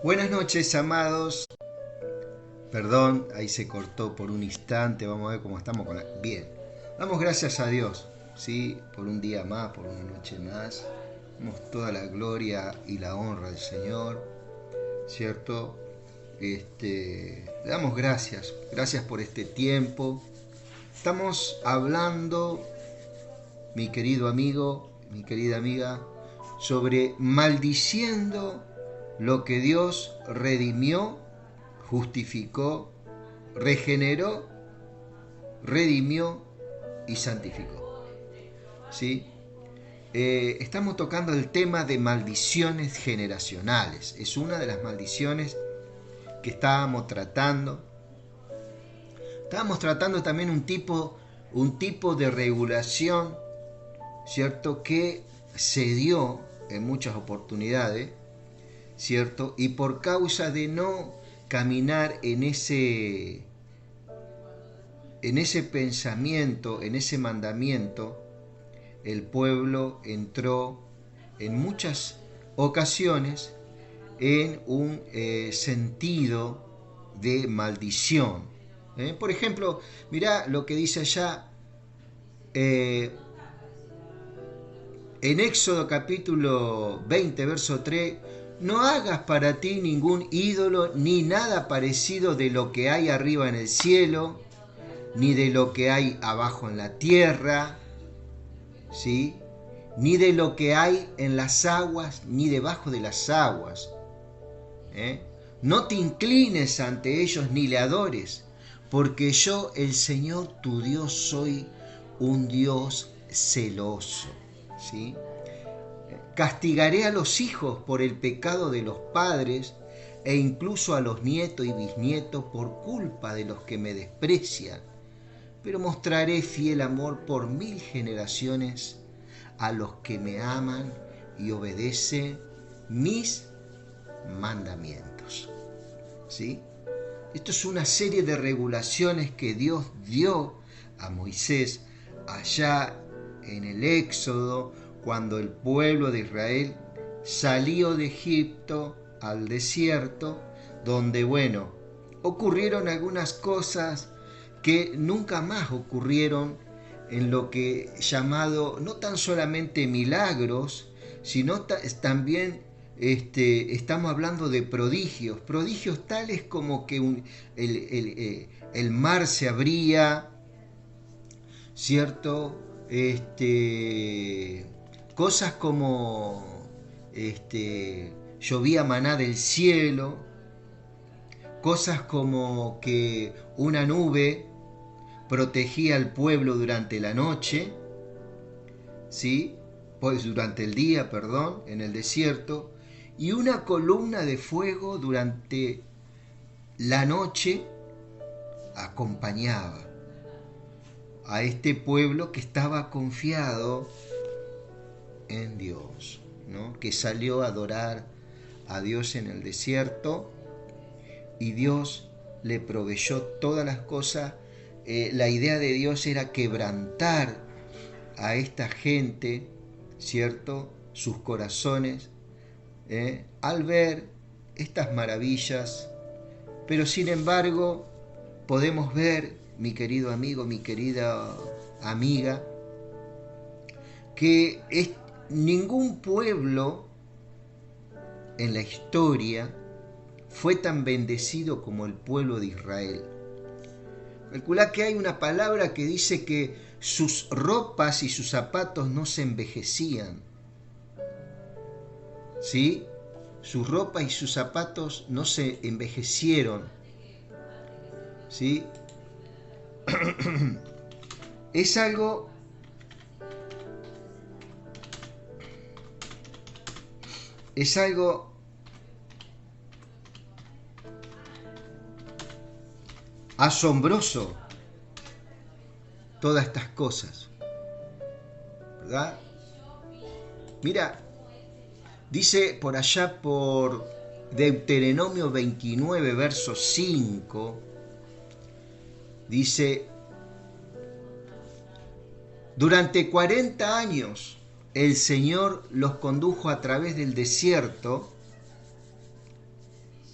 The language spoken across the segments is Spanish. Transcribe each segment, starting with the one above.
Buenas noches, amados. Perdón, ahí se cortó por un instante. Vamos a ver cómo estamos con la... Bien. Damos gracias a Dios, ¿sí? Por un día más, por una noche más. Damos toda la gloria y la honra al Señor, ¿cierto? Le damos gracias. Gracias por este tiempo. Estamos hablando, mi querido amigo, mi querida amiga, sobre maldiciendo lo que Dios redimió, justificó, regeneró, redimió y santificó. ¿Sí? Estamos tocando el tema de maldiciones generacionales. Es una de las maldiciones que estábamos tratando. Estábamos tratando también un tipo de regulación, ¿cierto? Que se dio en muchas oportunidades, ¿cierto? Y por causa de no caminar en ese pensamiento, en ese mandamiento, el pueblo entró en muchas ocasiones en un sentido de maldición. Por ejemplo, mirá lo que dice allá en Éxodo capítulo 20, verso 3, no hagas para ti ningún ídolo ni nada parecido de lo que hay arriba en el cielo, ni de lo que hay abajo en la tierra, ¿sí? Ni de lo que hay en las aguas, ni debajo de las aguas. No te inclines ante ellos ni le adores, porque yo, el Señor tu Dios, soy un Dios celoso. ¿Sí? Castigaré a los hijos por el pecado de los padres e incluso a los nietos y bisnietos por culpa de los que me desprecian, pero mostraré fiel amor por 1000 generaciones a los que me aman y obedecen mis mandamientos. ¿Sí? Esto es una serie de regulaciones que Dios dio a Moisés allá en el Éxodo, cuando el pueblo de Israel salió de Egipto al desierto, donde, ocurrieron algunas cosas que nunca más ocurrieron en lo que llamado no tan solamente milagros, sino también estamos hablando de prodigios tales como que el mar se abría, ¿cierto? Cosas como llovía maná del cielo, cosas como que una nube protegía al pueblo durante la noche, ¿sí? Pues durante el día, perdón, en el desierto, y una columna de fuego durante la noche acompañaba a este pueblo que estaba confiado en Dios, ¿no? Que salió a adorar a Dios en el desierto y Dios le proveyó todas las cosas. La idea de Dios era quebrantar a esta gente, ¿cierto? Sus corazones, al ver estas maravillas. Pero sin embargo, podemos ver, mi querido amigo, mi querida amiga, que ningún pueblo en la historia fue tan bendecido como el pueblo de Israel. Calculá que hay una palabra que dice que sus ropas y sus zapatos no se envejecían. ¿Sí? Sus ropas y sus zapatos no se envejecieron. ¿Sí? Es algo asombroso, todas estas cosas, ¿verdad? Mira, dice por allá por Deuteronomio 29, verso 5, dice: durante 40 años el Señor los condujo a través del desierto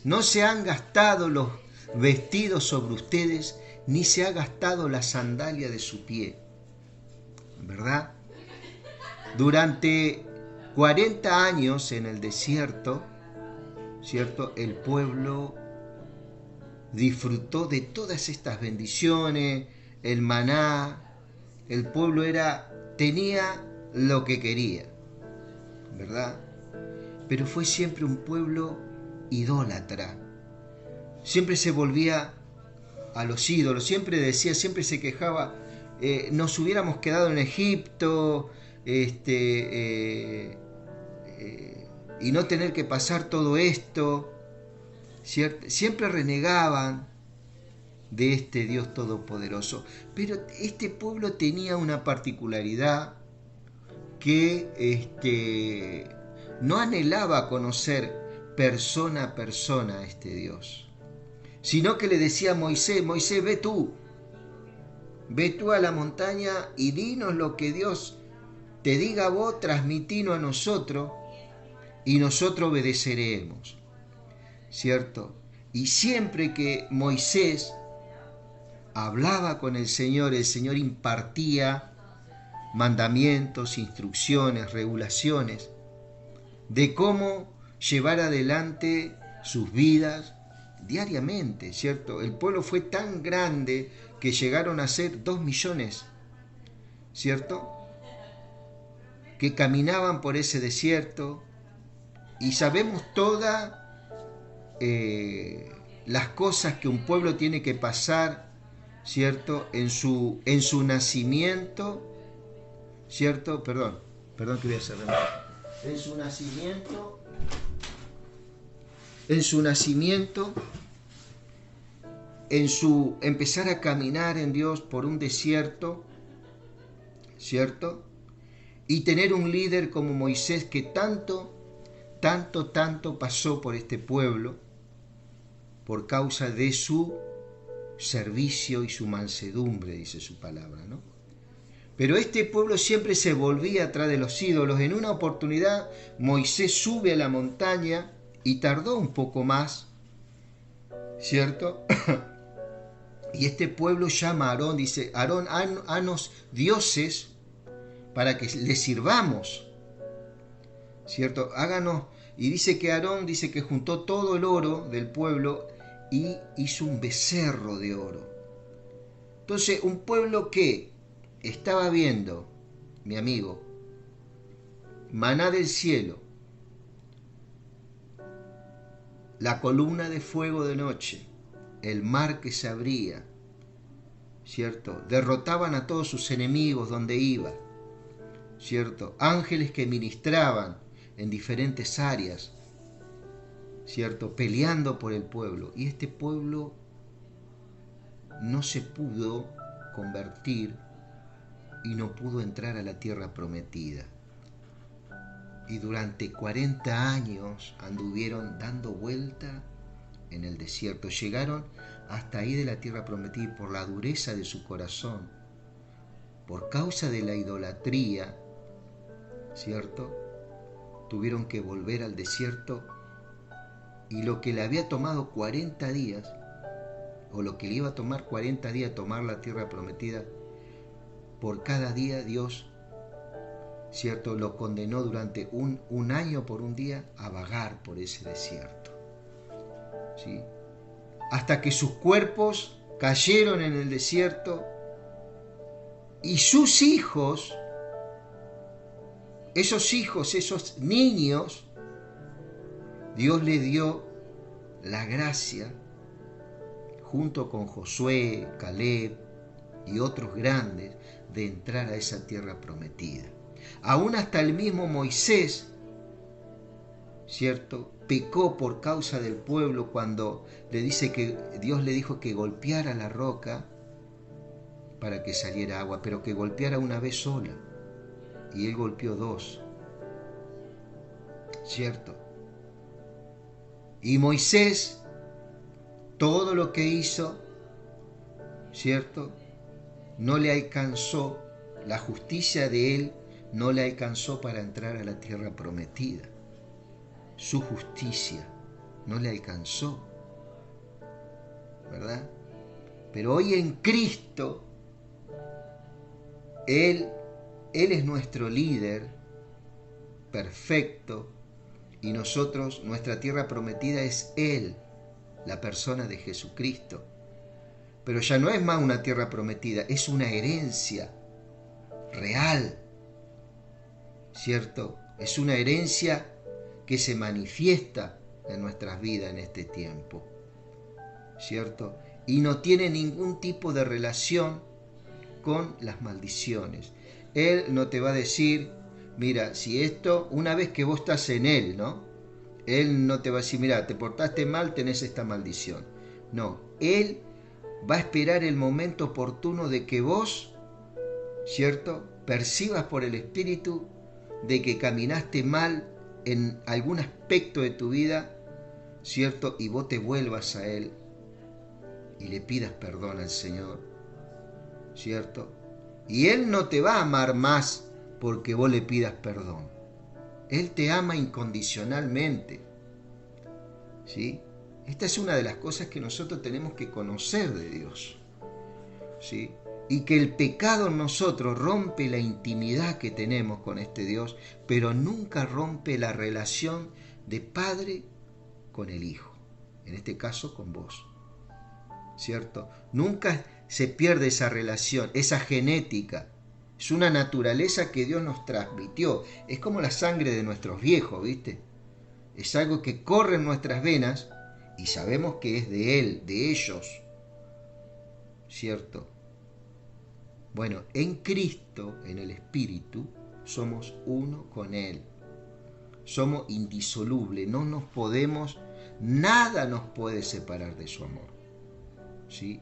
No se han gastado los vestidos sobre ustedes, ni se ha gastado la sandalia de su pie. ¿Verdad? Durante 40 años en el desierto, ¿cierto? El pueblo disfrutó de todas estas bendiciones, el maná. El pueblo tenía lo que quería, ¿verdad? Pero fue siempre un pueblo idólatra. Siempre se volvía a los ídolos, siempre decía, siempre se quejaba, nos hubiéramos quedado en Egipto, y no tener que pasar todo esto. Siempre renegaban de este Dios todopoderoso. Pero este pueblo tenía una particularidad, que no anhelaba conocer persona a persona a este Dios, sino que le decía a Moisés, Moisés, ve tú a la montaña y dinos lo que Dios te diga a vos, transmitinos a nosotros y nosotros obedeceremos, ¿cierto? Y siempre que Moisés hablaba con el Señor impartía mandamientos, instrucciones, regulaciones de cómo llevar adelante sus vidas diariamente, ¿cierto? El pueblo fue tan grande que llegaron a ser 2 millones, ¿cierto? Que caminaban por ese desierto, y sabemos todas las cosas que un pueblo tiene que pasar, ¿cierto? En su nacimiento, ¿cierto? Perdón que voy a hacer. En su nacimiento, en su empezar a caminar en Dios por un desierto, ¿cierto? Y tener un líder como Moisés que tanto pasó por este pueblo por causa de su servicio y su mansedumbre, dice su palabra, ¿no? Pero este pueblo siempre se volvía atrás de los ídolos. En una oportunidad Moisés sube a la montaña y tardó un poco más, ¿cierto? Y este pueblo llama a Aarón, dice, Aarón, hanos dioses para que les sirvamos, ¿cierto? Háganos. Y dice que Aarón, dice que juntó todo el oro del pueblo y hizo un becerro de oro. Entonces, un pueblo que estaba viendo, mi amigo, maná del cielo, la columna de fuego de noche, el mar que se abría, ¿cierto? Derrotaban a todos sus enemigos donde iba, ¿cierto? Ángeles que ministraban en diferentes áreas, ¿cierto? Peleando por el pueblo. Y este pueblo no se pudo convertir y no pudo entrar a la tierra prometida. Y durante 40 años anduvieron dando vuelta en el desierto. Llegaron hasta ahí de la tierra prometida, y por la dureza de su corazón, por causa de la idolatría, ¿cierto? Tuvieron que volver al desierto, y lo que le había tomado 40 días, o lo que le iba a tomar 40 días tomar la tierra prometida, por cada día Dios, ¿cierto?, lo condenó durante un año por un día a vagar por ese desierto, ¿sí? Hasta que sus cuerpos cayeron en el desierto y sus hijos, esos niños, Dios les dio la gracia, junto con Josué, Caleb y otros grandes, de entrar a esa tierra prometida. Aún hasta el mismo Moisés, ¿cierto?, pecó por causa del pueblo cuando le dice que Dios le dijo que golpeara la roca para que saliera agua, pero que golpeara una vez sola, y él golpeó 2, ¿cierto? Y Moisés, todo lo que hizo, ¿cierto?, no le alcanzó, la justicia de él no le alcanzó para entrar a la tierra prometida. Su justicia no le alcanzó, ¿verdad? Pero hoy en Cristo, Él es nuestro líder perfecto, y nosotros, nuestra tierra prometida es Él, la persona de Jesucristo. Pero ya no es más una tierra prometida, es una herencia real, ¿cierto? Es una herencia que se manifiesta en nuestras vidas en este tiempo, ¿cierto? Y no tiene ningún tipo de relación con las maldiciones. Él no te va a decir, mira, si esto, una vez que vos estás en Él, ¿no? Él no te va a decir, mira, te portaste mal, tenés esta maldición. No, Él va a esperar el momento oportuno de que vos, ¿cierto?, percibas por el Espíritu de que caminaste mal en algún aspecto de tu vida, ¿cierto? Y vos te vuelvas a Él y le pidas perdón al Señor, ¿cierto? Y Él no te va a amar más porque vos le pidas perdón. Él te ama incondicionalmente, ¿sí? Esta es una de las cosas que nosotros tenemos que conocer de Dios, ¿sí? Y que el pecado en nosotros rompe la intimidad que tenemos con este Dios, pero nunca rompe la relación de padre con el hijo, en este caso con vos, ¿cierto? Nunca se pierde esa relación, esa genética. Es una naturaleza que Dios nos transmitió. Es como la sangre de nuestros viejos, ¿viste? Es algo que corre en nuestras venas y sabemos que es de Él, de ellos, ¿cierto? Bueno, en Cristo, en el Espíritu, somos uno con Él. Somos indisolubles, no nos podemos, nada nos puede separar de su amor, ¿sí?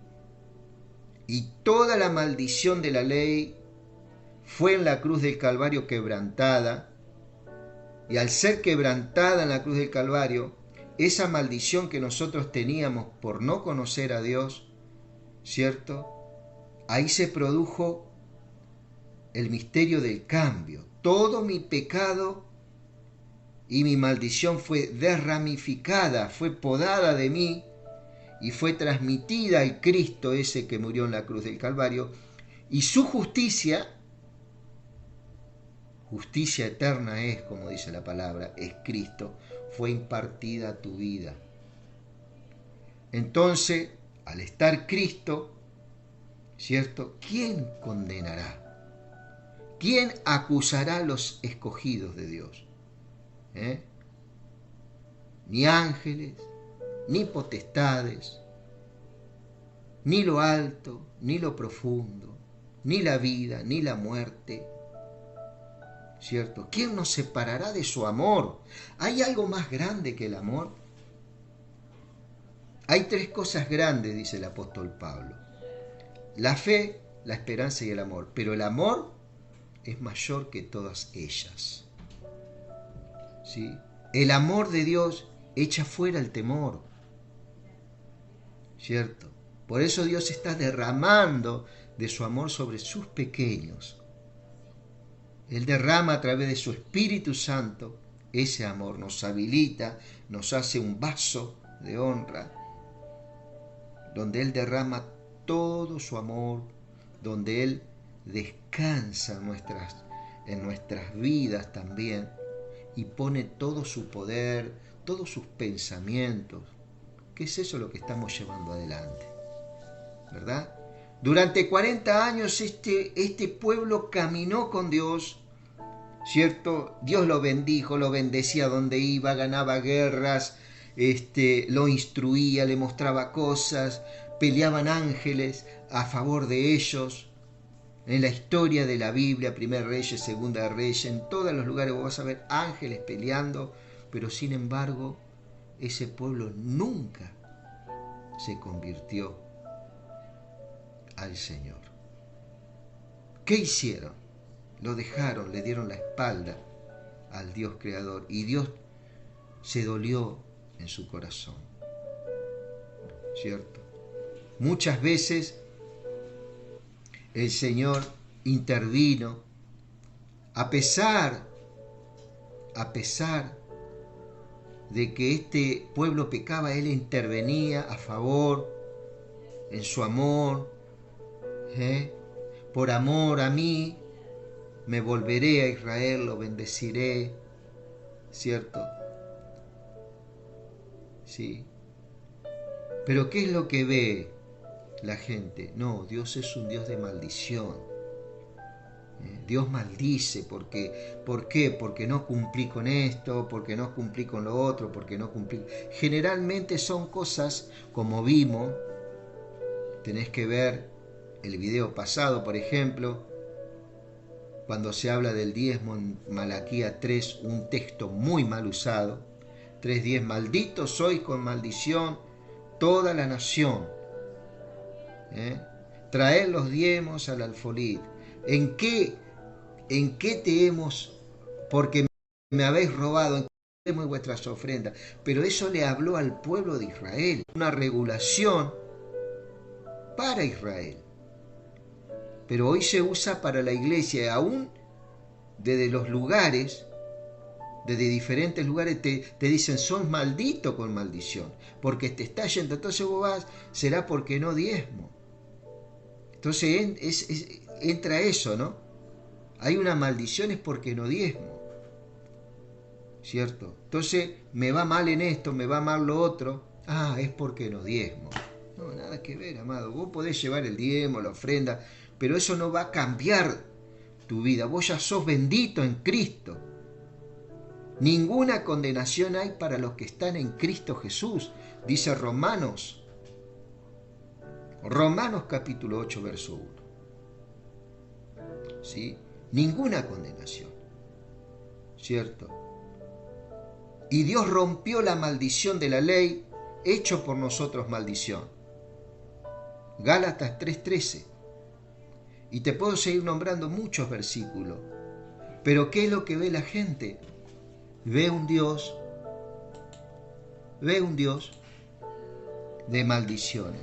Y toda la maldición de la ley fue en la cruz del Calvario quebrantada, y al ser quebrantada en la cruz del Calvario, esa maldición que nosotros teníamos por no conocer a Dios, ¿cierto? Ahí se produjo el misterio del cambio. Todo mi pecado y mi maldición fue desramificada, fue podada de mí y fue transmitida al Cristo ese que murió en la cruz del Calvario, y su justicia, justicia eterna es, como dice la palabra, es Cristo, fue impartida a tu vida. Entonces, al estar Cristo, ¿cierto?, ¿quién condenará? ¿Quién acusará a los escogidos de Dios? Ni ángeles, ni potestades, ni lo alto, ni lo profundo, ni la vida, ni la muerte, ¿cierto? ¿Quién nos separará de su amor? ¿Hay algo más grande que el amor? Hay tres cosas grandes, dice el apóstol Pablo: la fe, la esperanza y el amor. Pero el amor es mayor que todas ellas, ¿sí? El amor de Dios echa fuera el temor, ¿cierto? Por eso Dios está derramando de su amor sobre sus pequeños. Él derrama a través de su Espíritu Santo ese amor, nos habilita, nos hace un vaso de honra, donde Él derrama todo su amor, donde Él descansa en nuestras vidas también, y pone todo su poder, todos sus pensamientos. ¿Qué es eso lo que estamos llevando adelante? ¿Verdad? Durante 40 años este pueblo caminó con Dios, ¿cierto? Dios lo bendijo, lo bendecía donde iba, ganaba guerras, lo instruía, le mostraba cosas, peleaban ángeles a favor de ellos. En la historia de la Biblia, Primera Reyes, Segunda Reyes, en todos los lugares vos vas a ver ángeles peleando, pero sin embargo, ese pueblo nunca se convirtió al Señor. ¿Qué hicieron? Lo dejaron, le dieron la espalda al Dios creador, y Dios se dolió en su corazón, ¿cierto? Muchas veces el Señor intervino a pesar de que este pueblo pecaba, Él intervenía a favor, en su amor. Por amor a mí, me volveré a Israel, lo bendeciré, ¿cierto? Sí. Pero ¿qué es lo que ve la gente? No, Dios es un Dios de maldición. Dios maldice porque, ¿por qué? Porque no cumplí con esto, porque no cumplí con lo otro, porque no cumplí. Generalmente son cosas como vimos, tenés que ver el video pasado, por ejemplo, cuando se habla del diezmo en Malaquía 3, un texto muy mal usado. 3:10, maldito sois con maldición toda la nación. Traed los diezmos al alfolí. ¿En qué te hemos, porque me habéis robado, en qué tenemos vuestras ofrendas? Pero eso le habló al pueblo de Israel, una regulación para Israel. Pero hoy se usa para la iglesia, aún desde los lugares, desde diferentes lugares te dicen, sos maldito con maldición, porque te está yendo, entonces vos vas, será porque no diezmo. Entonces entra eso, ¿no? Hay una maldición es porque no diezmo, ¿cierto? Entonces me va mal en esto, me va mal lo otro, es porque no diezmo. No, nada que ver, amado. Vos podés llevar el diezmo, la ofrenda, pero eso no va a cambiar tu vida. Vos ya sos bendito en Cristo. Ninguna condenación hay para los que están en Cristo Jesús, dice Romanos capítulo 8, verso 1. ¿Sí? Ninguna condenación, ¿cierto? Y Dios rompió la maldición de la ley, hecho por nosotros maldición. Gálatas 3:13. Y te puedo seguir nombrando muchos versículos. Pero ¿qué es lo que ve la gente? Ve un Dios de maldiciones.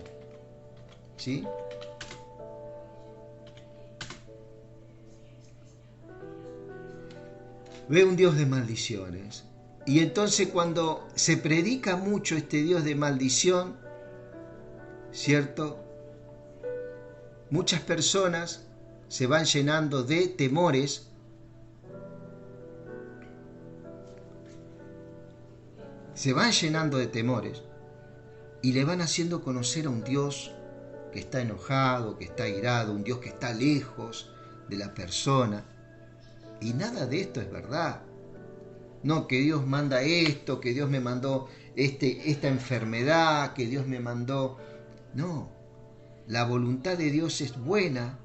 ¿Sí? Ve un Dios de maldiciones. Y entonces cuando se predica mucho este Dios de maldición, ¿cierto? Muchas personas se van llenando de temores, y le van haciendo conocer a un Dios que está enojado, que está irado, un Dios que está lejos de la persona. Y nada de esto es verdad. No, que Dios manda esto, que Dios me mandó esta enfermedad, que Dios me mandó. No, la voluntad de Dios es buena,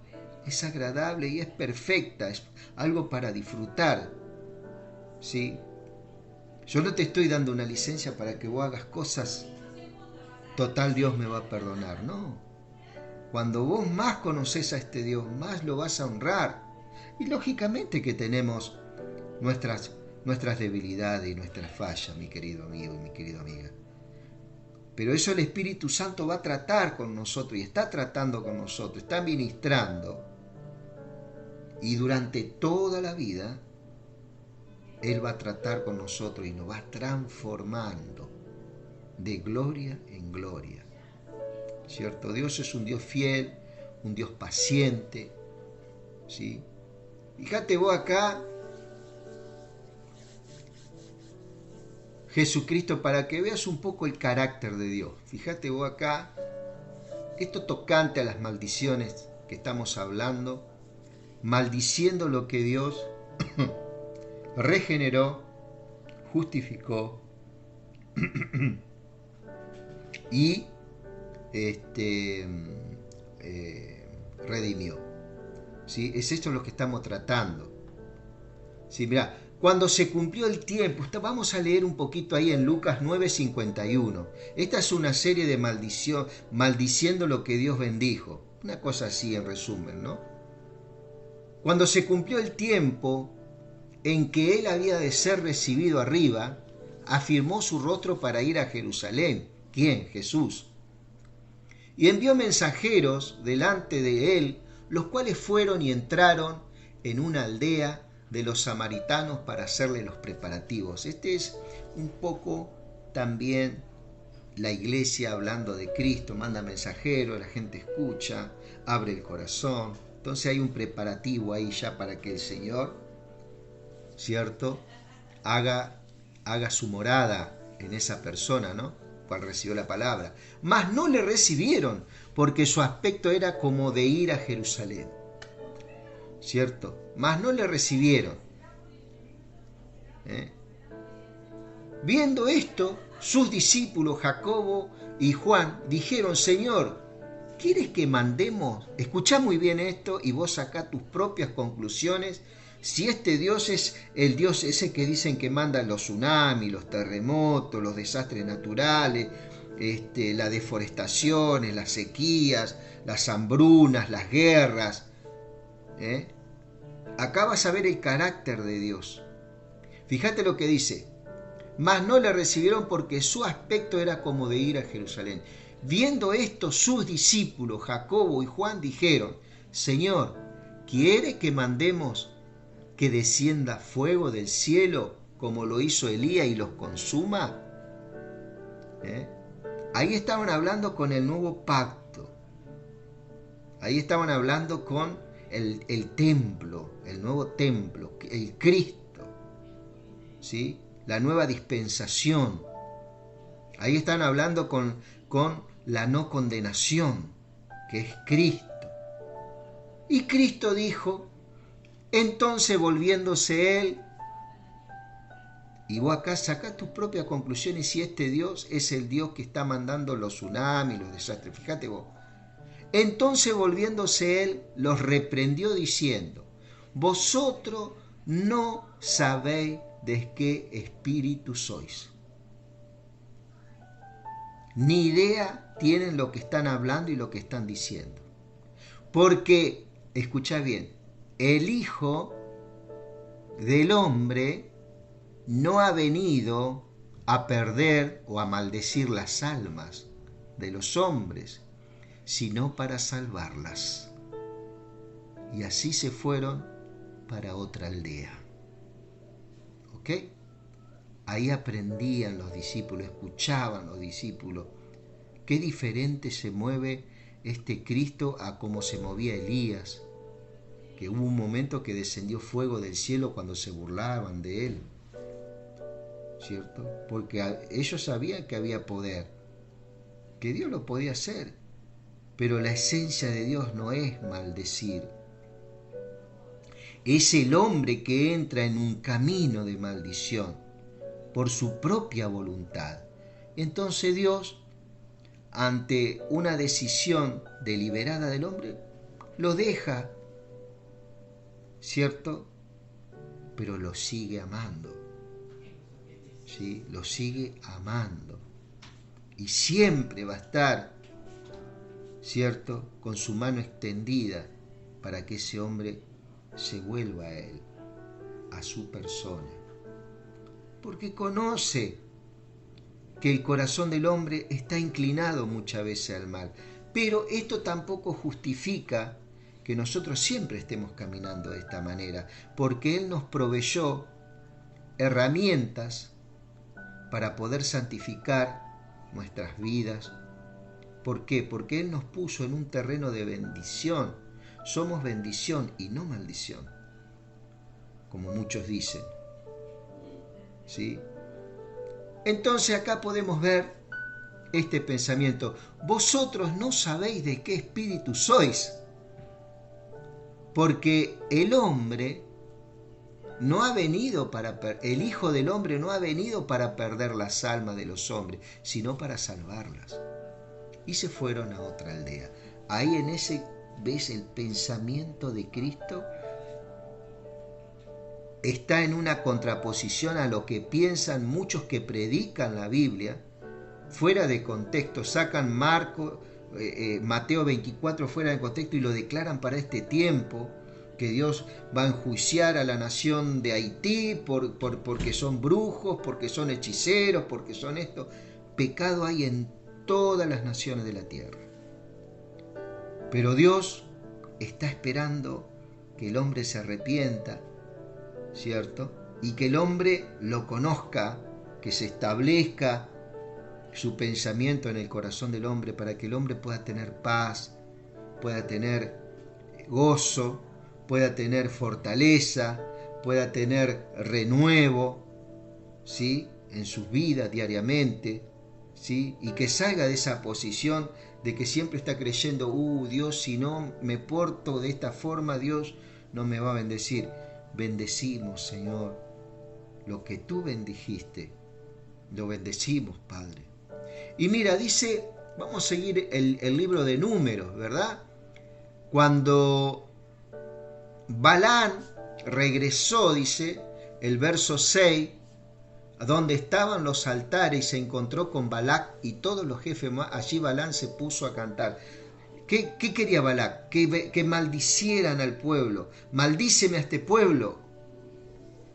es agradable y es perfecta, es algo para disfrutar. ¿Sí? Yo no te estoy dando una licencia para que vos hagas cosas, total Dios me va a perdonar, no. Cuando vos más conoces a este Dios, más lo vas a honrar. Y lógicamente que tenemos nuestras debilidades y nuestras fallas, mi querido amigo y mi querida amiga. Pero eso el Espíritu Santo va a tratar con nosotros y está tratando con nosotros, está ministrando. Y durante toda la vida, Él va a tratar con nosotros y nos va transformando de gloria en gloria. ¿Cierto? Dios es un Dios fiel, un Dios paciente. ¿Sí? Fíjate vos acá, Jesucristo, para que veas un poco el carácter de Dios. Fíjate vos acá, esto tocante a las maldiciones que estamos hablando, maldiciendo lo que Dios regeneró, justificó y redimió. ¿Sí? Es esto lo que estamos tratando. ¿Sí? Mirá, cuando se cumplió el tiempo, vamos a leer un poquito ahí en Lucas 9:51. Esta es una serie de maldición, maldiciendo lo que Dios bendijo. Una cosa así en resumen, ¿no? Cuando se cumplió el tiempo en que él había de ser recibido arriba, afirmó su rostro para ir a Jerusalén. ¿Quién? Jesús. Y envió mensajeros delante de él, los cuales fueron y entraron en una aldea de los samaritanos para hacerle los preparativos. Este es un poco también la iglesia hablando de Cristo, manda mensajero, la gente escucha, abre el corazón. Entonces hay un preparativo ahí ya para que el Señor, ¿cierto?, haga su morada en esa persona, ¿no?, cual recibió la palabra. Mas no le recibieron, porque su aspecto era como de ir a Jerusalén, ¿cierto? Mas no le recibieron. Viendo esto, sus discípulos Jacobo y Juan dijeron: Señor, ¿quieres que mandemos? Escuchá muy bien esto y vos sacá tus propias conclusiones. Si este Dios es el Dios ese que dicen que manda los tsunamis, los terremotos, los desastres naturales, las deforestaciones, las sequías, las hambrunas, las guerras, acá vas a ver el carácter de Dios. Fíjate lo que dice: mas no le recibieron porque su aspecto era como de ir a Jerusalén. Viendo esto, sus discípulos Jacobo y Juan dijeron: Señor, ¿quiere que mandemos que descienda fuego del cielo como lo hizo Elías y los consuma? Ahí estaban hablando con el nuevo pacto. Ahí estaban hablando con el templo, el nuevo templo, el Cristo, ¿sí?, la nueva dispensación. Ahí están hablando con la no condenación, que es Cristo. Y Cristo dijo, entonces volviéndose él, y vos acá sacá tus propias conclusiones si este Dios es el Dios que está mandando los tsunamis, los desastres. Fíjate vos. Entonces volviéndose él, los reprendió diciendo: vosotros no sabéis de qué espíritu sois. Ni idea tienen lo que están hablando y lo que están diciendo. Porque, escucha bien, el Hijo del Hombre no ha venido a perder o a maldecir las almas de los hombres, sino para salvarlas. Y así se fueron para otra aldea. ¿Ok? Ahí aprendían los discípulos, escuchaban los discípulos. Qué diferente se mueve este Cristo a cómo se movía Elías, que hubo un momento que descendió fuego del cielo cuando se burlaban de él, ¿cierto? Porque ellos sabían que había poder, que Dios lo podía hacer, pero la esencia de Dios no es maldecir. Es el hombre que entra en un camino de maldición por su propia voluntad. Entonces Dios, ante una decisión deliberada del hombre, lo deja, ¿cierto? Pero lo sigue amando, ¿sí? Lo sigue amando. Y siempre va a estar, ¿cierto?, con su mano extendida para que ese hombre se vuelva a él, a su persona. Porque conoce que el corazón del hombre está inclinado muchas veces al mal. Pero esto tampoco justifica que nosotros siempre estemos caminando de esta manera, porque Él nos proveyó herramientas para poder santificar nuestras vidas. ¿Por qué? Porque Él nos puso en un terreno de bendición. Somos bendición y no maldición, como muchos dicen, ¿sí? Entonces acá podemos ver este pensamiento: vosotros no sabéis de qué espíritu sois, porque el hombre no ha venido el Hijo del Hombre no ha venido para perder las almas de los hombres, sino para salvarlas. Y se fueron a otra aldea. Ahí en ese ves el pensamiento de Cristo. Está en una contraposición a lo que piensan muchos que predican la Biblia fuera de contexto, sacan Mateo 24 fuera de contexto y lo declaran para este tiempo, que Dios va a enjuiciar a la nación de Haití porque son brujos, porque son hechiceros, porque son esto. Pecado hay en todas las naciones de la tierra. Pero Dios está esperando que el hombre se arrepienta ¿cierto? Y que el hombre lo conozca, que se establezca su pensamiento en el corazón del hombre para que el hombre pueda tener paz, pueda tener gozo, pueda tener fortaleza, pueda tener renuevo, ¿sí? En sus vidas diariamente, ¿sí? Y que salga de esa posición de que siempre está creyendo, Dios, si no me porto de esta forma, Dios no me va a bendecir. Bendecimos, Señor, lo que tú bendijiste, lo bendecimos, Padre. Y mira, dice, vamos a seguir el libro de Números, ¿verdad? Cuando Balaam regresó, dice el verso 6, a donde estaban los altares, y se encontró con Balac y todos los jefes. Allí Balaam se puso a cantar. ¿Qué quería Balac? Que maldicieran al pueblo. Maldíceme a este pueblo.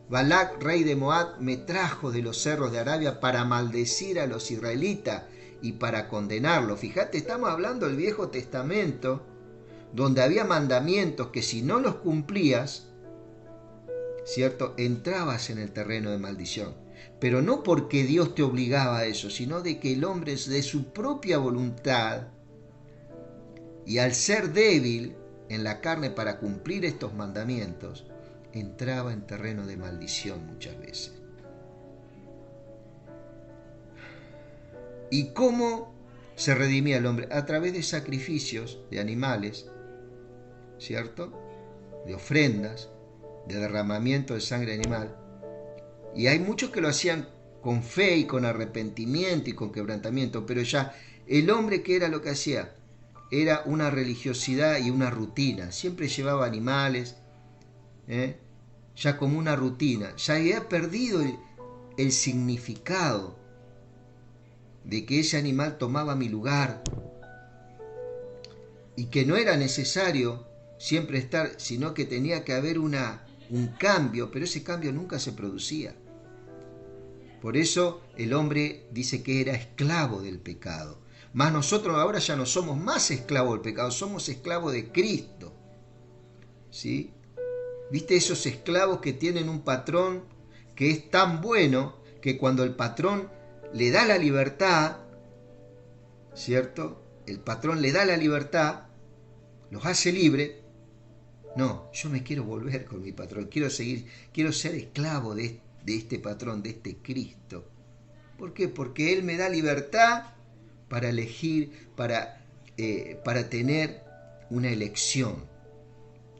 Balac, rey de Moab, me trajo de los cerros de Arabia para maldecir a los israelitas y para condenarlos. Fíjate, estamos hablando del Viejo Testamento, donde había mandamientos que si no los cumplías, ¿cierto?, entrabas en el terreno de maldición. Pero no porque Dios te obligaba a eso, sino de que el hombre de su propia voluntad, y al ser débil en la carne para cumplir estos mandamientos, entraba en terreno de maldición muchas veces. ¿Y cómo se redimía el hombre? A través de sacrificios de animales, ¿cierto?, de ofrendas, de derramamiento de sangre animal. Y hay muchos que lo hacían con fe y con arrepentimiento y con quebrantamiento, pero ya el hombre, ¿qué era lo que hacía? Era una religiosidad y una rutina. Siempre llevaba animales, ya como una rutina. Ya había perdido el significado de que ese animal tomaba mi lugar y que no era necesario siempre estar, sino que tenía que haber un cambio, pero ese cambio nunca se producía. Por eso el hombre dice que era esclavo del pecado. Mas nosotros ahora ya no somos más esclavos del pecado, somos esclavos de Cristo. ¿Sí? ¿Viste esos esclavos que tienen un patrón que es tan bueno que cuando el patrón le da la libertad, ¿cierto? El patrón le da la libertad, los hace libre. No, yo me quiero volver con mi patrón, quiero ser esclavo de este patrón, de este Cristo. ¿Por qué? Porque Él me da libertad para elegir, para tener una elección.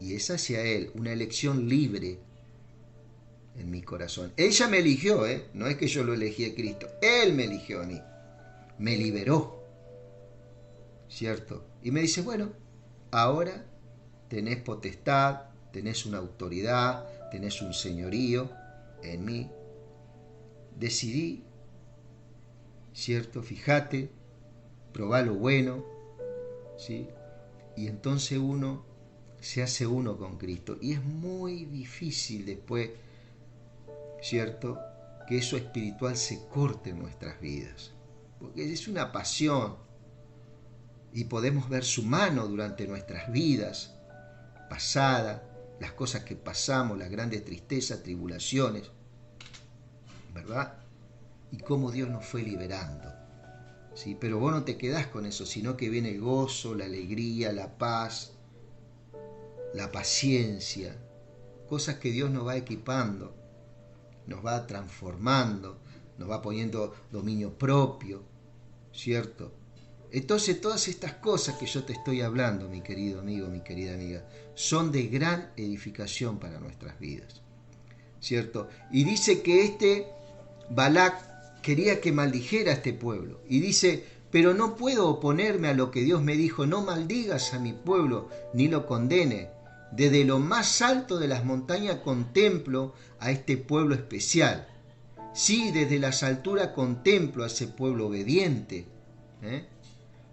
Y es hacia Él, una elección libre en mi corazón. Ella me eligió, no es que yo lo elegí a Cristo. Él me eligió a mí, me liberó, ¿cierto? Y me dice, bueno, ahora tenés potestad, tenés una autoridad, tenés un señorío en mí. Decidí, ¿cierto? Fíjate, probá lo bueno, ¿sí? Y entonces uno se hace uno con Cristo. Y es muy difícil después, ¿cierto?, que eso espiritual se corte en nuestras vidas. Porque es una pasión. Y podemos ver su mano durante nuestras vidas pasadas, las cosas que pasamos, las grandes tristezas, tribulaciones, ¿verdad? Y cómo Dios nos fue liberando. ¿Sí? Pero vos no te quedás con eso, sino que viene el gozo, la alegría, la paz, la paciencia, cosas que Dios nos va equipando, nos va transformando, nos va poniendo dominio propio, ¿cierto? Entonces todas estas cosas que yo te estoy hablando, mi querido amigo, mi querida amiga, son de gran edificación para nuestras vidas, ¿cierto? Y dice que Balac quería que maldijera a este pueblo. Y dice, pero no puedo oponerme a lo que Dios me dijo, no maldigas a mi pueblo, ni lo condene. Desde lo más alto de las montañas contemplo a este pueblo especial. Sí, desde las alturas contemplo a ese pueblo obediente.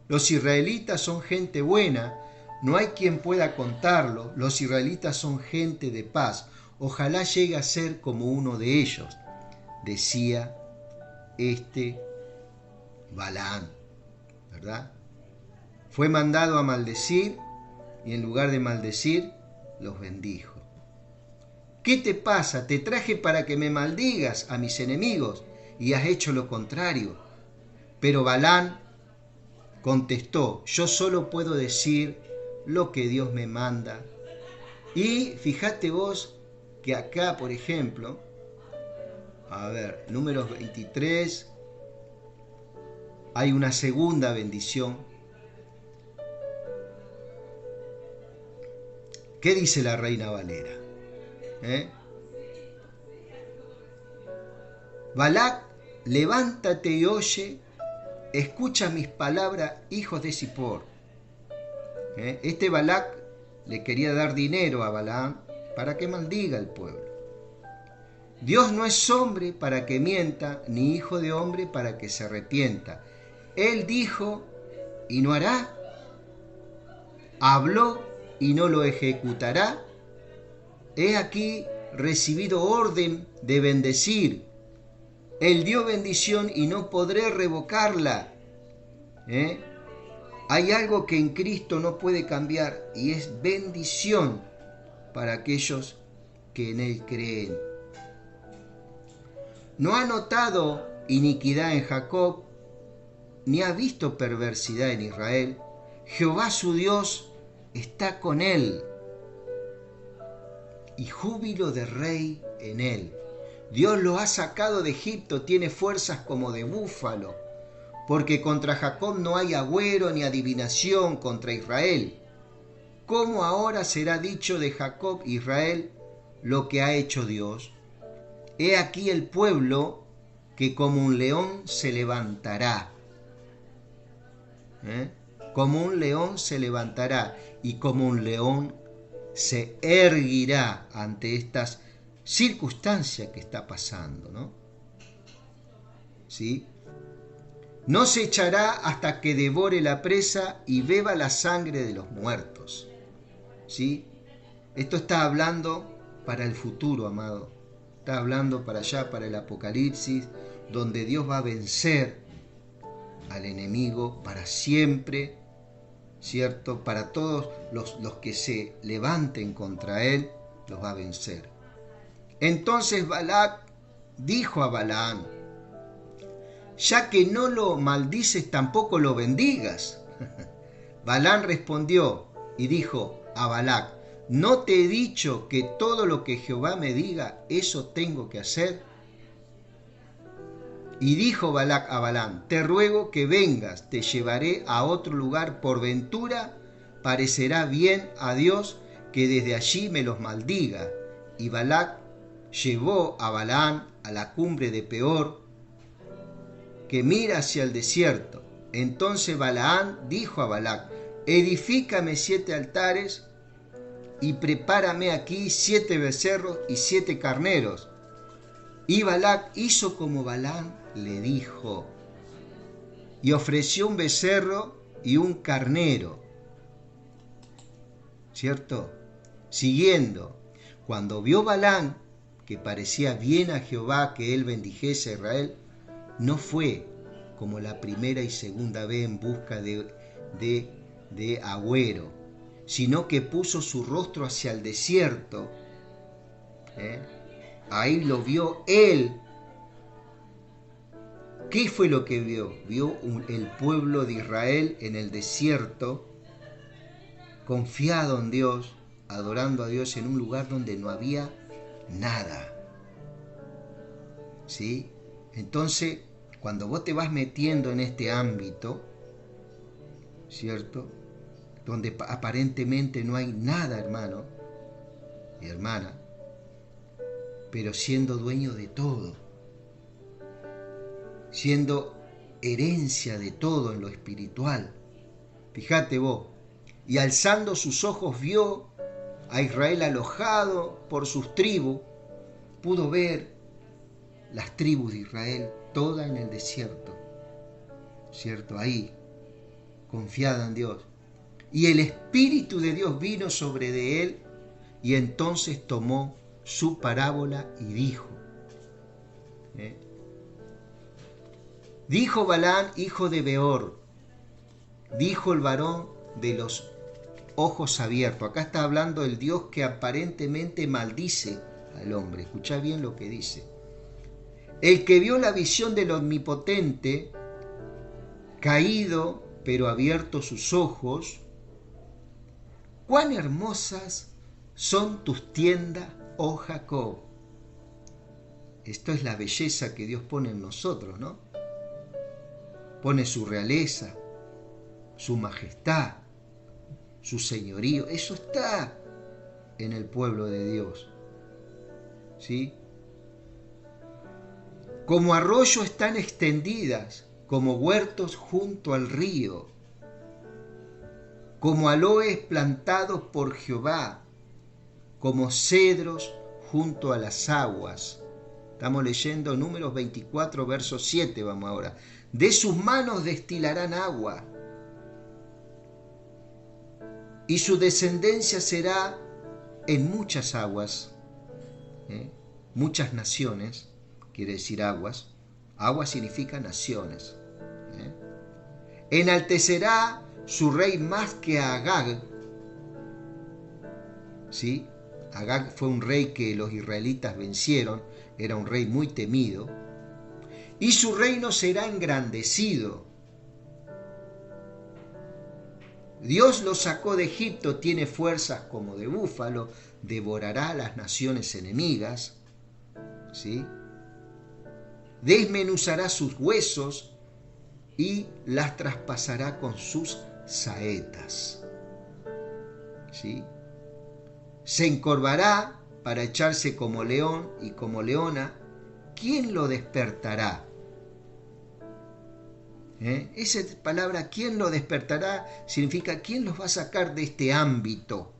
Los israelitas son gente buena, no hay quien pueda contarlo. Los israelitas son gente de paz. Ojalá llegue a ser como uno de ellos, decía Balaam, ¿verdad? Fue mandado a maldecir y en lugar de maldecir, los bendijo. ¿Qué te pasa? Te traje para que me maldigas a mis enemigos y has hecho lo contrario. Pero Balaam contestó, yo solo puedo decir lo que Dios me manda. Y fíjate vos que acá, por ejemplo, a ver, Números 23, hay una segunda bendición. ¿Qué dice la Reina Valera? Balac, levántate y oye, escucha mis palabras, hijos de Zippor. Este Balac le quería dar dinero a Balaam para que maldiga al pueblo. Dios no es hombre para que mienta, ni hijo de hombre para que se arrepienta. Él dijo y no hará, habló y no lo ejecutará. He aquí recibido orden de bendecir. Él dio bendición y no podré revocarla. Hay algo que en Cristo no puede cambiar y es bendición para aquellos que en Él creen. No ha notado iniquidad en Jacob, ni ha visto perversidad en Israel. Jehová su Dios está con él, y júbilo de rey en él. Dios lo ha sacado de Egipto, tiene fuerzas como de búfalo, porque contra Jacob no hay agüero ni adivinación contra Israel. ¿Cómo ahora será dicho de Jacob, Israel, lo que ha hecho Dios? He aquí el pueblo que como un león se levantará. Como un león se levantará y como un león se erguirá ante estas circunstancias que está pasando, ¿no? ¿Sí? No se echará hasta que devore la presa y beba la sangre de los muertos. ¿Sí? Esto está hablando para el futuro, amado. Está hablando para allá, para el Apocalipsis, donde Dios va a vencer al enemigo para siempre, ¿cierto? Para todos los que se levanten contra él, los va a vencer. Entonces Balac dijo a Balaam, ya que no lo maldices, tampoco lo bendigas. Balaam respondió y dijo a Balac, ¿no te he dicho que todo lo que Jehová me diga, eso tengo que hacer? Y dijo Balac a Balaam, te ruego que vengas, te llevaré a otro lugar, por ventura parecerá bien a Dios que desde allí me los maldiga. Y Balac llevó a Balaam a la cumbre de Peor, que mira hacia el desierto. Entonces Balaam dijo a Balac, edifícame 7 altares y prepárame aquí 7 becerros y 7 carneros. Y Balac hizo como Balaam le dijo, y ofreció un becerro y un carnero. ¿Cierto? Siguiendo, cuando vio Balaam que parecía bien a Jehová que él bendijese a Israel, no fue como la primera y segunda vez en busca de agüero, sino que puso su rostro hacia el desierto. Ahí lo vio él. ¿Qué fue lo que vio? Vio el pueblo de Israel en el desierto, confiado en Dios, adorando a Dios en un lugar donde no había nada. ¿Sí? Entonces, cuando vos te vas metiendo en este ámbito, ¿cierto? Donde aparentemente no hay nada, hermano y hermana, pero siendo dueño de todo, siendo herencia de todo en lo espiritual. Fíjate vos, y alzando sus ojos vio a Israel alojado por sus tribus, pudo ver las tribus de Israel todas en el desierto, ¿cierto? Ahí, confiada en Dios. Y el Espíritu de Dios vino sobre de él, y entonces tomó su parábola y dijo, dijo Balaam, hijo de Beor, dijo el varón de los ojos abiertos. Acá está hablando el Dios que aparentemente maldice al hombre. Escuchá bien lo que dice. El que vio la visión del Omnipotente, caído pero abierto sus ojos, cuán hermosas son tus tiendas, oh Jacob. Esto es la belleza que Dios pone en nosotros, ¿no? Pone su realeza, su majestad, su señorío. Eso está en el pueblo de Dios, ¿sí? Como arroyos están extendidas, como huertos junto al río, como aloes plantados por Jehová, como cedros junto a las aguas. Estamos leyendo Números 24, verso 7, vamos ahora. De sus manos destilarán agua, y su descendencia será en muchas aguas, muchas naciones, quiere decir aguas. Agua significa naciones. Enaltecerá su rey más que a Agag. ¿Sí? Agag fue un rey que los israelitas vencieron, era un rey muy temido, y su reino será engrandecido. Dios lo sacó de Egipto, tiene fuerzas como de búfalo, devorará a las naciones enemigas, ¿sí? Desmenuzará sus huesos y las traspasará con sus saetas, ¿sí? Se encorvará para echarse como león y como leona. ¿Quién lo despertará? Esa palabra, ¿quién lo despertará?, significa ¿quién los va a sacar de este ámbito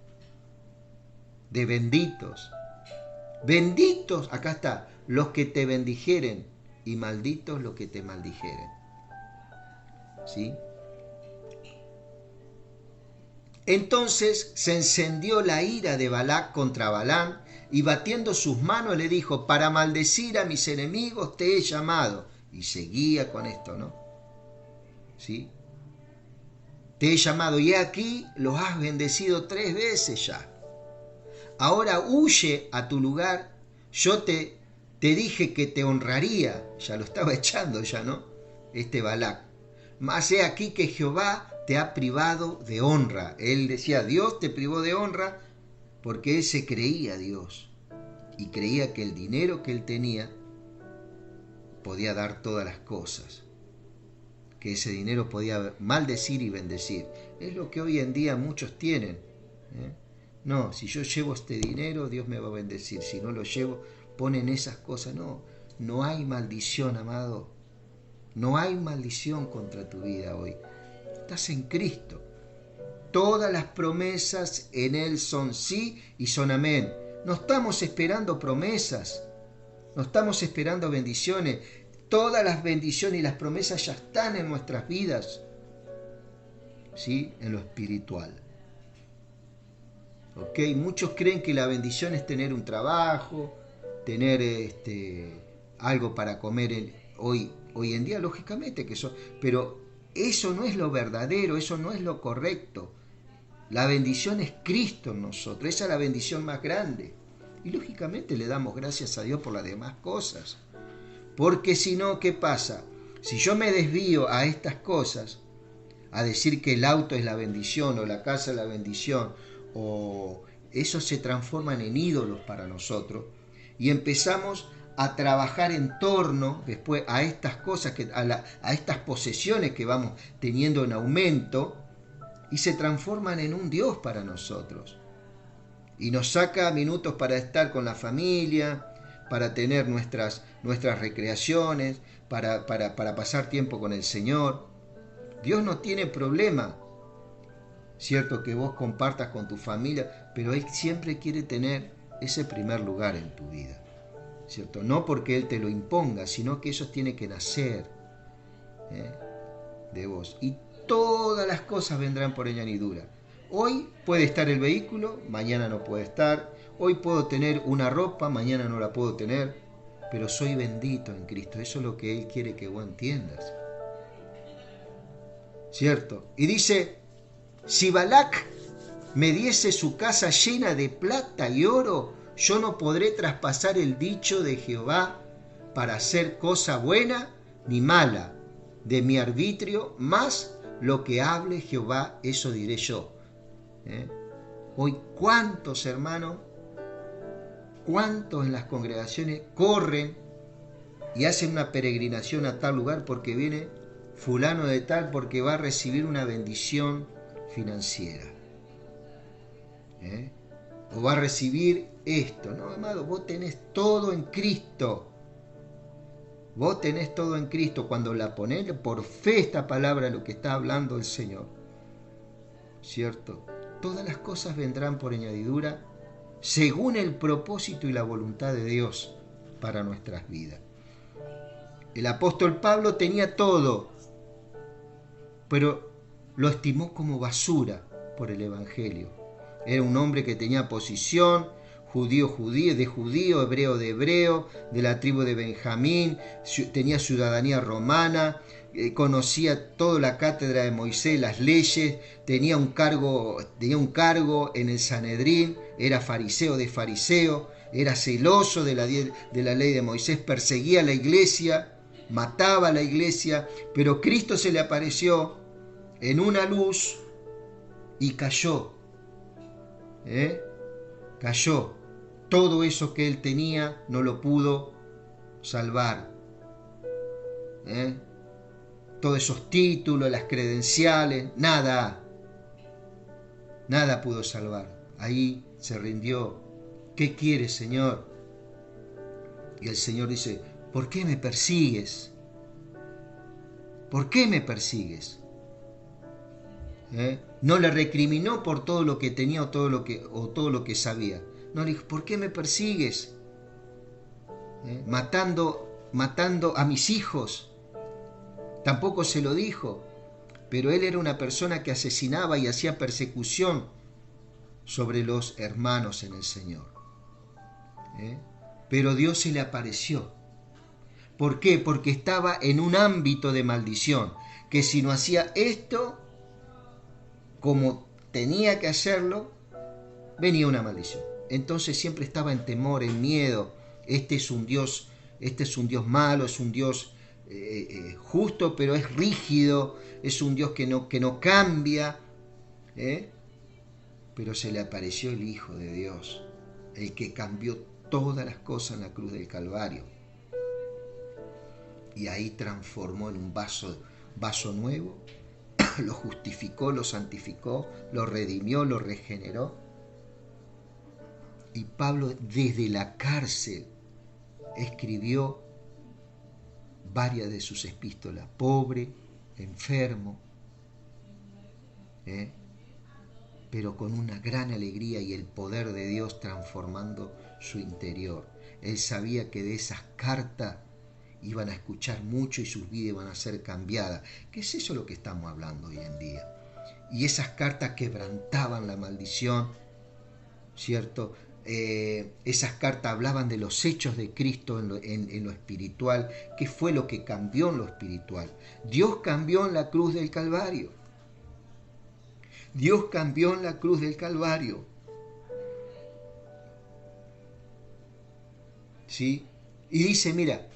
de benditos? Benditos, acá está, los que te bendijeren, y malditos los que te maldijeren. ¿Sí? Entonces se encendió la ira de Balac contra Balaam, y batiendo sus manos le dijo: para maldecir a mis enemigos te he llamado. Y seguía con esto, ¿no? ¿Sí? Te he llamado, y aquí los has bendecido 3 veces ya. Ahora huye a tu lugar. Yo te dije que te honraría. Ya lo estaba echando ya, ¿no? Balac. Mas he aquí que Jehová te ha privado de honra. Él decía, Dios te privó de honra, porque él se creía Dios. Y creía que el dinero que él tenía podía dar todas las cosas. Que ese dinero podía maldecir y bendecir. Es lo que hoy en día muchos tienen. No, si yo llevo este dinero, Dios me va a bendecir. Si no lo llevo, ponen esas cosas. No, no hay maldición, amado. No hay maldición contra tu vida hoy. Estás en Cristo. Todas las promesas en Él son sí y son amén. No estamos esperando promesas. No estamos esperando bendiciones. Todas las bendiciones y las promesas ya están en nuestras vidas, ¿sí? En lo espiritual. ¿Ok? Muchos creen que la bendición es tener un trabajo, tener algo para comer hoy en día, lógicamente que eso, pero eso no es lo verdadero, eso no es lo correcto. La bendición es Cristo en nosotros, esa es la bendición más grande. Y lógicamente le damos gracias a Dios por las demás cosas. Porque si no, ¿qué pasa? Si yo me desvío a estas cosas, a decir que el auto es la bendición o la casa es la bendición, o eso se transforman en ídolos para nosotros, y empezamos a trabajar en torno después a estas cosas, a estas posesiones que vamos teniendo en aumento, y se transforman en un Dios para nosotros. Y nos saca minutos para estar con la familia, para tener nuestras recreaciones, para pasar tiempo con el Señor. Dios no tiene problema, cierto, que vos compartas con tu familia, pero Él siempre quiere tener ese primer lugar en tu vida, cierto. No porque Él te lo imponga, sino que eso tiene que nacer de vos. Y todas las cosas vendrán por añadidura. Hoy puede estar el vehículo, mañana no puede estar. Hoy puedo tener una ropa, mañana no la puedo tener, pero soy bendito en Cristo. Eso es lo que Él quiere que vos entiendas, ¿cierto? Y dice, si Balac me diese su casa llena de plata y oro, yo no podré traspasar el dicho de Jehová para hacer cosa buena ni mala de mi arbitrio, más lo que hable Jehová, eso diré yo. Hoy, ¿cuántos hermanos, cuántos en las congregaciones corren y hacen una peregrinación a tal lugar porque viene fulano de tal, porque va a recibir una bendición financiera? O va a recibir esto. No, amado, vos tenés todo en Cristo. Vos tenés todo en Cristo. Cuando la ponés por fe esta palabra, lo que está hablando el Señor, ¿cierto? Todas las cosas vendrán por añadidura según el propósito y la voluntad de Dios para nuestras vidas. El apóstol Pablo tenía todo, pero lo estimó como basura por el Evangelio. Era un hombre que tenía posición, judío, hebreo de hebreo, de la tribu de Benjamín, tenía ciudadanía romana, conocía toda la cátedra de Moisés, las leyes, tenía un cargo en el Sanedrín, era fariseo de fariseo, era celoso de la ley de Moisés, perseguía a la iglesia, mataba a la iglesia, pero Cristo se le apareció en una luz y cayó. Cayó. Todo eso que él tenía no lo pudo salvar. Todos esos títulos, las credenciales, nada pudo salvar. Ahí se rindió. ¿Qué quieres, Señor? Y el Señor dice: ¿por qué me persigues? ¿Por qué me persigues? No le recriminó por todo lo que tenía o todo lo que sabía. No le dijo: ¿por qué me persigues? Matando a mis hijos. Tampoco se lo dijo. Pero él era una persona que asesinaba y hacía persecución sobre los hermanos en el Señor. Pero Dios se le apareció. ¿Por qué? Porque estaba en un ámbito de maldición, que si no hacía esto como tenía que hacerlo, venía una maldición. Entonces siempre estaba en temor, en miedo. Este es un Dios malo, es un Dios justo, pero es rígido, es un Dios que no cambia. Pero se le apareció el Hijo de Dios, el que cambió todas las cosas en la cruz del Calvario. Y ahí transformó en un vaso nuevo, lo justificó, lo santificó, lo redimió, lo regeneró. Y Pablo desde la cárcel escribió varias de sus epístolas: pobre, enfermo, pero con una gran alegría y el poder de Dios transformando su interior. Él sabía que de esas cartas iban a escuchar mucho y sus vidas iban a ser cambiadas. ¿Qué es eso lo que estamos hablando hoy en día? Y esas cartas quebrantaban la maldición, ¿cierto? Esas cartas hablaban de los hechos de Cristo en lo espiritual. ¿Qué fue lo que cambió en lo espiritual? Dios cambió en la cruz del Calvario. Dios cambió en la cruz del Calvario. ¿Sí? Y dice: mira,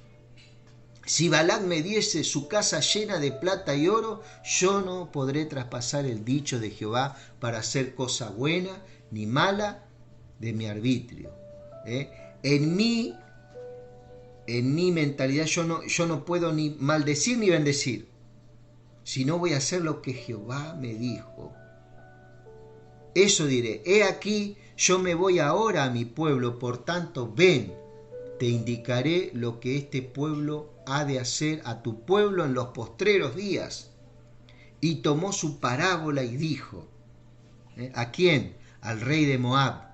si Balac me diese su casa llena de plata y oro, yo no podré traspasar el dicho de Jehová para hacer cosa buena ni mala de mi arbitrio. En mi mentalidad yo no puedo ni maldecir ni bendecir, sino voy a hacer lo que Jehová me dijo. Eso diré: he aquí, yo me voy ahora a mi pueblo, por tanto, ven, te indicaré lo que este pueblo ha de hacer a tu pueblo en los postreros días. Y tomó su parábola y dijo: ¿a quién? Al rey de Moab.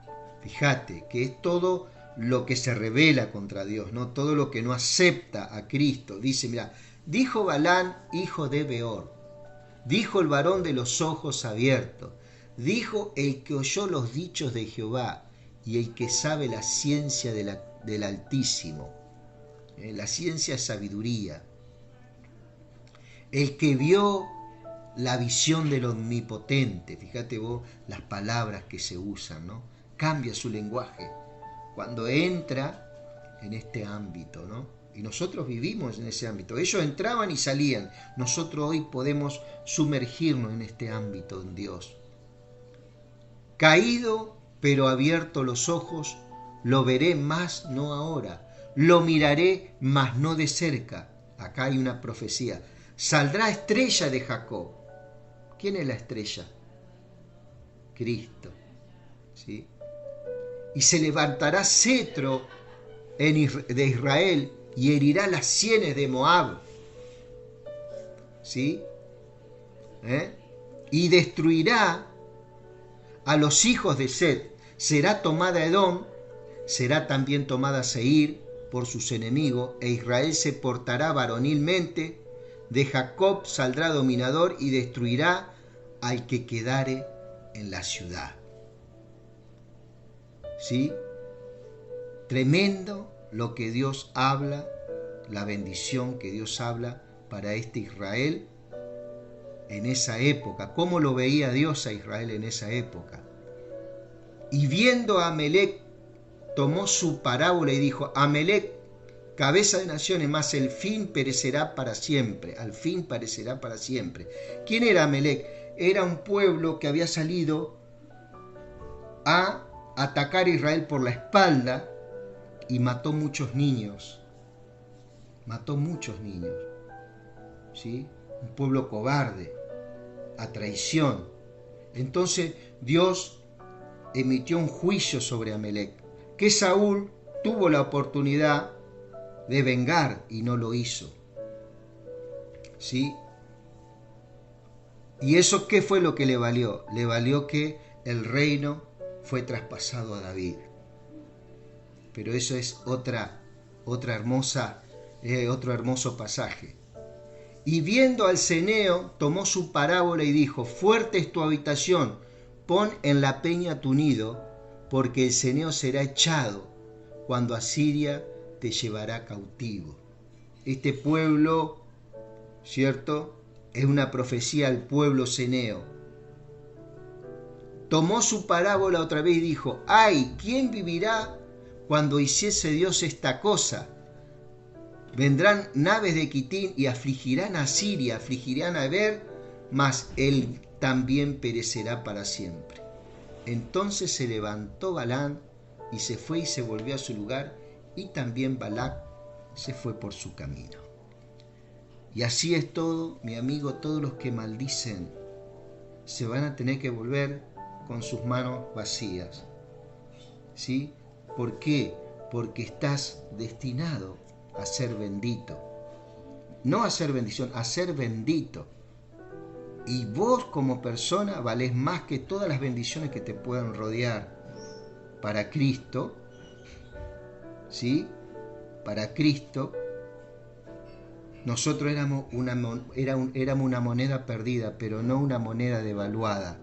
Fíjate que es todo lo que se rebela contra Dios, ¿no? Todo lo que no acepta a Cristo. Dice: mira, dijo Balán, hijo de Beor, dijo el varón de los ojos abiertos, dijo el que oyó los dichos de Jehová y el que sabe la ciencia del Altísimo. La ciencia es sabiduría. El que vio la visión del Omnipotente. Fíjate vos las palabras que se usan, ¿no? Cambia su lenguaje. cuando entra en este ámbito, ¿no? Y nosotros vivimos en ese ámbito. Ellos entraban y salían. Nosotros hoy podemos sumergirnos en este ámbito en Dios. Caído, pero abierto los ojos, lo veré, mas no ahora. Lo miraré, mas no de cerca. Acá hay una profecía. Saldrá estrella de Jacob. ¿Quién es la estrella? Cristo. ¿Sí? Y se levantará cetro de Israel y herirá las sienes de Moab. ¿Sí? Y destruirá a los hijos de Set. Será tomada Edom, será también tomada Seir por sus enemigos, e Israel se portará varonilmente. De Jacob saldrá dominador y destruirá al que quedare en la ciudad. ¿Sí? Tremendo lo que Dios habla, la bendición que Dios habla para este Israel en esa época. ¿Cómo lo veía Dios a Israel en esa época? Y viendo a Amelec, tomó su parábola y dijo: Amelec, cabeza de naciones, mas el fin perecerá para siempre. Al fin perecerá para siempre. ¿Quién era Amelec? Era un pueblo que había salido a atacar a Israel por la espalda y mató muchos niños. Mató muchos niños. ¿Sí? Un pueblo cobarde, a traición. Entonces Dios emitió un juicio sobre Amelec, que Saúl tuvo la oportunidad de vengar y no lo hizo. ¿Sí? ¿Y eso qué fue lo que le valió? Le valió que el reino fue traspasado a David. Pero eso es otro hermoso pasaje. Y viendo al ceneo, tomó su parábola y dijo: fuerte es tu habitación, pon en la peña tu nido, porque el ceneo será echado cuando Asiria te llevará cautivo. Este pueblo, ¿cierto?, es una profecía al pueblo ceneo. Tomó su parábola otra vez y dijo: ¡ay! ¿Quién vivirá cuando hiciese Dios esta cosa? Vendrán naves de Quitín y afligirán a Siria, afligirán a Eber, mas él también perecerá para siempre. Entonces se levantó Balaam y se fue y se volvió a su lugar, y también Balac se fue por su camino. Y así es todo, mi amigo. Todos los que maldicen se van a tener que volver con sus manos vacías. ¿Sí? ¿Por qué? Porque estás destinado a ser bendito. No a ser bendición, a ser bendito. Y vos como persona valés más que todas las bendiciones que te puedan rodear. Para Cristo, para Cristo, nosotros éramos una moneda perdida, pero no una moneda devaluada.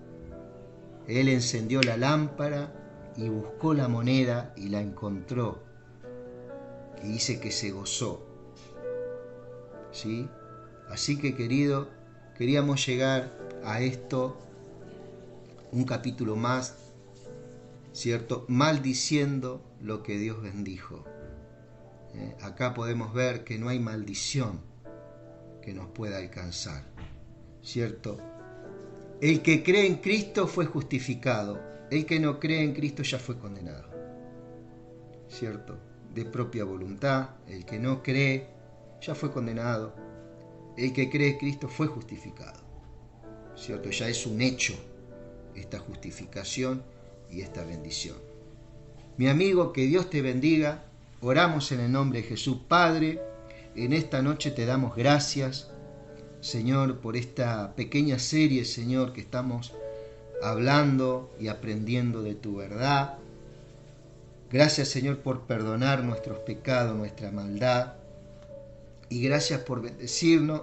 Él encendió la lámpara y buscó la moneda y la encontró. Y dice que se gozó. ¿Sí? Así que, querido, queríamos llegar a esto, un capítulo más, ¿cierto? Maldiciendo lo que Dios bendijo. Acá podemos ver que no hay maldición que nos pueda alcanzar, ¿cierto? El que cree en Cristo fue justificado. El que no cree en Cristo ya fue condenado, ¿cierto? De propia voluntad. El que no cree ya fue condenado. El que cree en Cristo fue justificado, ¿cierto? Ya es un hecho esta justificación y esta bendición. Mi amigo, que Dios te bendiga. Oramos en el nombre de Jesús. Padre, en esta noche te damos gracias, Señor, por esta pequeña serie, Señor, que estamos hablando y aprendiendo de tu verdad. Gracias, Señor, por perdonar nuestros pecados, nuestra maldad. Y gracias por bendecirnos.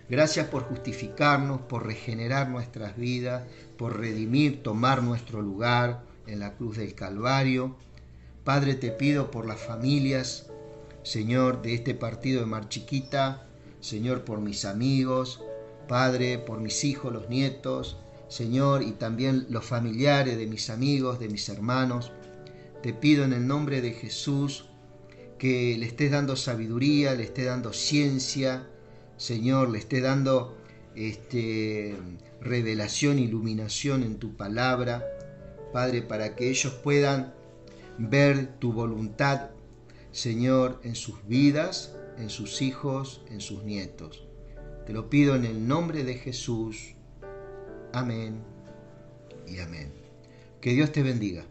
Gracias por justificarnos, por regenerar nuestras vidas, por redimir, tomar nuestro lugar en la cruz del Calvario. Padre, te pido por las familias, Señor, de este partido de Mar Chiquita, Señor, por mis amigos, Padre, por mis hijos, los nietos, Señor, y también los familiares de mis amigos, de mis hermanos. Te pido en el nombre de Jesús que le estés dando sabiduría, le estés dando ciencia, Señor, le estés dando revelación, iluminación en tu palabra, Padre, para que ellos puedan ver tu voluntad, Señor, en sus vidas, en sus hijos, en sus nietos. Te lo pido en el nombre de Jesús. Amén y amén. Que Dios te bendiga.